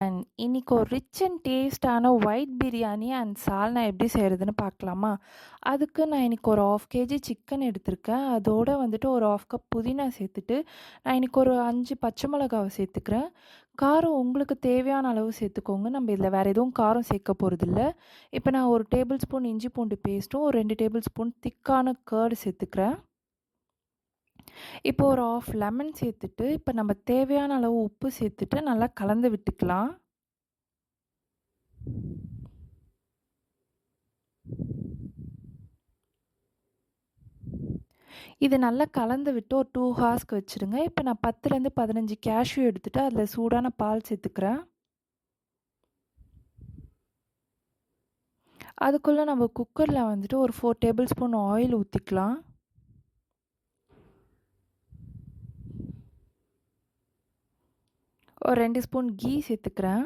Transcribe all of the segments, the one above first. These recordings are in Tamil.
அண்ட் இன்னைக்கு ஒரு ரிச் அண்ட் டேஸ்டான ஒயிட் பிரியாணி அண்ட் சால்னா எப்படி செய்கிறதுன்னு பார்க்கலாமா? அதுக்கு நான் இன்னைக்கு ஒரு 1/2 கேஜி சிக்கன் எடுத்திருக்கேன். அதோட வந்துட்டு ஒரு 1/2 கப் புதினா சேர்த்துட்டு, நான் இன்னைக்கு ஒரு 5 பச்சை மிளகாவை சேர்த்துக்கிறேன். காரம் உங்களுக்கு தேவையான அளவு சேர்த்துக்கோங்க. நம்ம இதில் வேறு எதுவும் காரம் சேர்க்க போகிறதில்ல. இப்போ நான் ஒரு டேபிள் ஸ்பூன் இஞ்சி பூண்டு பேஸ்ட்டும், ஒரு 2 டேபிள் ஸ்பூன் திக்கான கர்டு சேர்த்துக்கிறேன். இப்போ ஒரு 1/2 லெமன் சேர்த்துட்டு, இப்போ நம்ம தேவையான அளவு உப்பு சேர்த்துட்டு நல்லா கலந்து விட்டுக்கலாம். இது நல்லா கலந்து விட்டு ஒரு 2 ஹார்ஸ்க்கு வச்சுருங்க. இப்போ நான் 10லேருந்து 15 கேஷ்யூ எடுத்துகிட்டு அதில் சூடான பால் சேர்த்துக்கிறேன். அதுக்குள்ளே நம்ம குக்கரில் வந்துட்டு ஒரு 4 டேபிள் ஸ்பூன் ஆயில் ஊற்றிக்கலாம். ஒரு 2 ஸ்பூன் கீ சேர்த்துக்கிறேன்.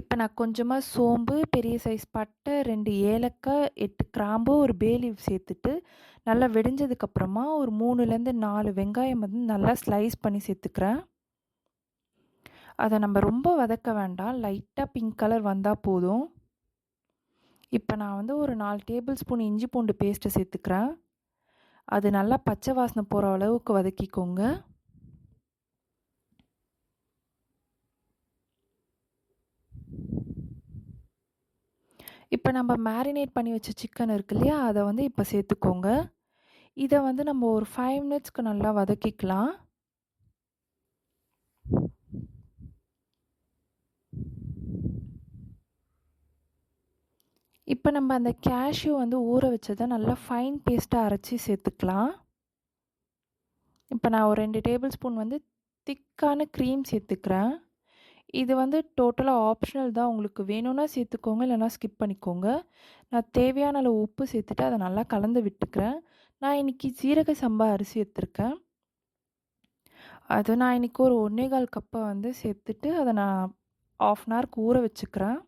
இப்போ நான் கொஞ்சமாக சோம்பு, பெரிய சைஸ் பட்டை, 2 ஏலக்காய், 8 கிராம்பு, ஒரு பே லீஃப் சேர்த்துட்டு நல்லா வெடிஞ்சதுக்கப்புறமா ஒரு 3லேருந்து 4 வெங்காயம் வந்து நல்லா ஸ்லைஸ் பண்ணி சேர்த்துக்கிறேன். அதை நம்ம ரொம்ப வதக்க வேண்டாம், லைட்டாக பிங்க் கலர் வந்தால் போதும். இப்போ நான் வந்து ஒரு 4 டேபிள் ஸ்பூன் இஞ்சி பூண்டு பேஸ்ட்டை சேர்த்துக்கிறேன். அது நல்லா பச்சை வாசனை போகிற அளவுக்கு வதக்கிக்கோங்க. இப்போ நம்ம மேரினேட் பண்ணி வச்ச சிக்கன் இருக்கு இல்லையா, அதை வந்து இப்போ சேர்த்துக்கோங்க. இதை வந்து நம்ம ஒரு 5 மினிட்ஸ்க்கு நல்லா வதக்கிக்கலாம். இப்போ நம்ம அந்த கேஷ்யூ வந்து ஊற வச்சதை நல்லா ஃபைன் பேஸ்ட்டாக அரைச்சி சேர்த்துக்கலாம். இப்போ நான் ஒரு 2 டேபிள் ஸ்பூன் வந்து திக்கான க்ரீம் சேர்த்துக்கிறேன். இது வந்து டோட்டலாக ஆப்ஷனல் தான், உங்களுக்கு வேணும்னா சேர்த்துக்கோங்க, இல்லைனா ஸ்கிப் பண்ணிக்கோங்க. நான் தேவையான அளவு உப்பு சேர்த்துட்டு அதை நல்லா கலந்து விட்டுக்கிறேன். நான் இன்றைக்கி சீரக சம்பா அரிசி எடுத்திருக்கேன். அது நான் இன்றைக்கி ஒரு 1/4 கப்பை வந்து சேர்த்துட்டு அதை நான் 1/2 அன் ஹவருக்கு ஊற வச்சுக்கிறேன்.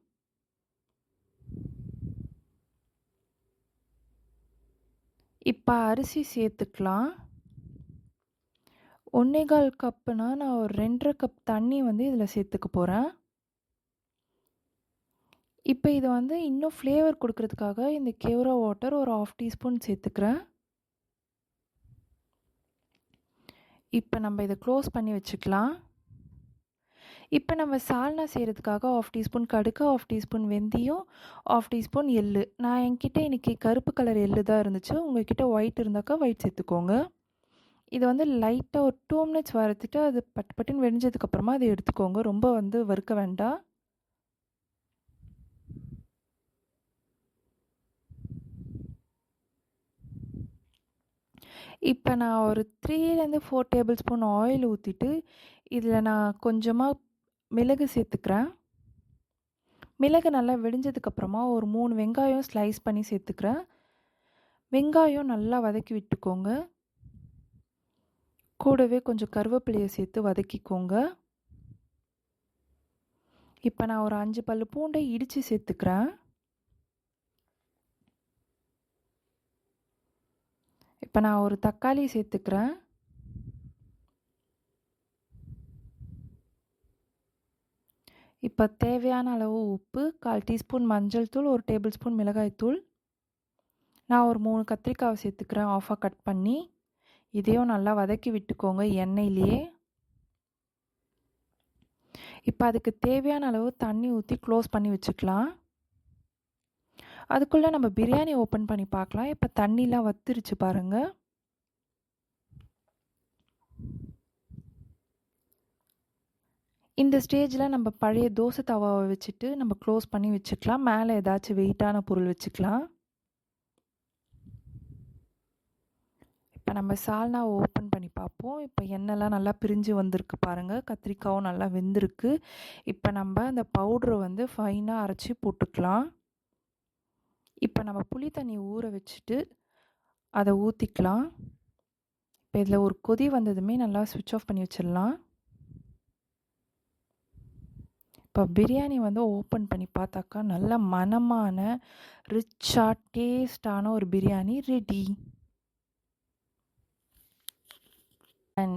இப்போ அரிசி சேர்த்துக்கலாம். 1/4 கப்புனா நான் ஒரு 2.5 கப் தண்ணி வந்து இதில் சேர்த்துக்க போகிறேன். இப்போ இதை வந்து இன்னும் ஃப்ளேவர் கொடுக்கறதுக்காக இந்த கேவ்ரா வாட்டர் ஒரு 1/2 டீஸ்பூன் சேர்த்துக்கிறேன். இப்போ நம்ம இதை க்ளோஸ் பண்ணி வச்சுக்கலாம். இப்போ நம்ம சால்னா செய்கிறதுக்காக 1/2 டீஸ்பூன் கடுகு, 1/2 டீஸ்பூன் வெந்தயம், 1/2 டீஸ்பூன் எள்ளு. நான் என்கிட்ட இன்றைக்கி கருப்பு கலர் எள்ளு தான் இருந்துச்சு, உங்கள்கிட்ட ஒயிட் இருந்தாக்கா ஒயிட் சேர்த்துக்கோங்க. இதை வந்து லைட்டாக ஒரு 2 மினிட்ஸ் வறுத்துட்டு அது பட்டு பட்டுன்னு வெடிஞ்சதுக்கப்புறமா அதை எடுத்துக்கோங்க. ரொம்ப வந்து வறுக்க வேண்டாம். இப்போ நான் ஒரு 3லேருந்து 4 டேபிள் ஸ்பூன் ஆயில் ஊற்றிட்டு இதில் நான் கொஞ்சமாக மிளகு சேர்த்துக்கிறேன். மிளகு நல்லா வெடிஞ்சதுக்கப்புறமா ஒரு 3 வெங்காயம் ஸ்லைஸ் பண்ணி சேர்த்துக்கிறேன். வெங்காயம் நல்லா வதக்கி விட்டுக்கோங்க. கூடவே கொஞ்சம் கருவேப்பிலையை சேர்த்து வதக்கிக்கோங்க. இப்போ நான் ஒரு 5 பல்லு பூண்டை இடித்து சேர்த்துக்கிறேன். இப்போ நான் ஒரு தக்காளி சேர்த்துக்கிறேன். இப்போ தேவையான அளவு உப்பு, 1/4 டீஸ்பூன் மஞ்சள் தூள், 1 டேபிள் ஸ்பூன் மிளகாய் தூள். நான் ஒரு 3 கத்திரிக்காவை சேர்த்துக்கிறேன், ஆஃபாக கட் பண்ணி. இதையும் நல்லா வதக்கி விட்டுக்கோங்க எண்ணெயிலேயே. இப்போ அதுக்கு தேவையான அளவு தண்ணி ஊற்றி க்ளோஸ் பண்ணி வச்சுக்கலாம். அதுக்குள்ளே நம்ம பிரியாணி ஓப்பன் பண்ணி பார்க்கலாம். இப்போ தண்ணிலாம் வத்திருச்சு பாருங்கள். இந்த ஸ்டேஜில் நம்ம பழைய தோசை தவாவை வச்சுட்டு நம்ம க்ளோஸ் பண்ணி வச்சுக்கலாம். மேலே ஏதாச்சும் வெயிட்டான பொருள் வச்சுக்கலாம். இப்போ நம்ம சால்னா ஓப்பன் பண்ணி பார்ப்போம். இப்போ எண்ணெய்லாம் நல்லா பிரிஞ்சு வந்திருக்கு பாருங்கள். கத்திரிக்காயும் நல்லா வெந்திருக்கு. இப்போ நம்ம அந்த பவுட்ரை வந்து ஃபைனாக அரைச்சி போட்டுக்கலாம். இப்போ நம்ம புளி தண்ணி ஊற வச்சுட்டு அதை ஊற்றிக்கலாம். இப்போ இதில் ஒரு கொதி வந்ததுமே நல்லா ஸ்விட்ச் ஆஃப் பண்ணி வச்சிடலாம். இப்போ பிரியாணி வந்து ஓப்பன் பண்ணி பார்த்தாக்கா நல்ல மணமான ரிச்சாக டேஸ்டான ஒரு பிரியாணி ரெடி. அண்ட்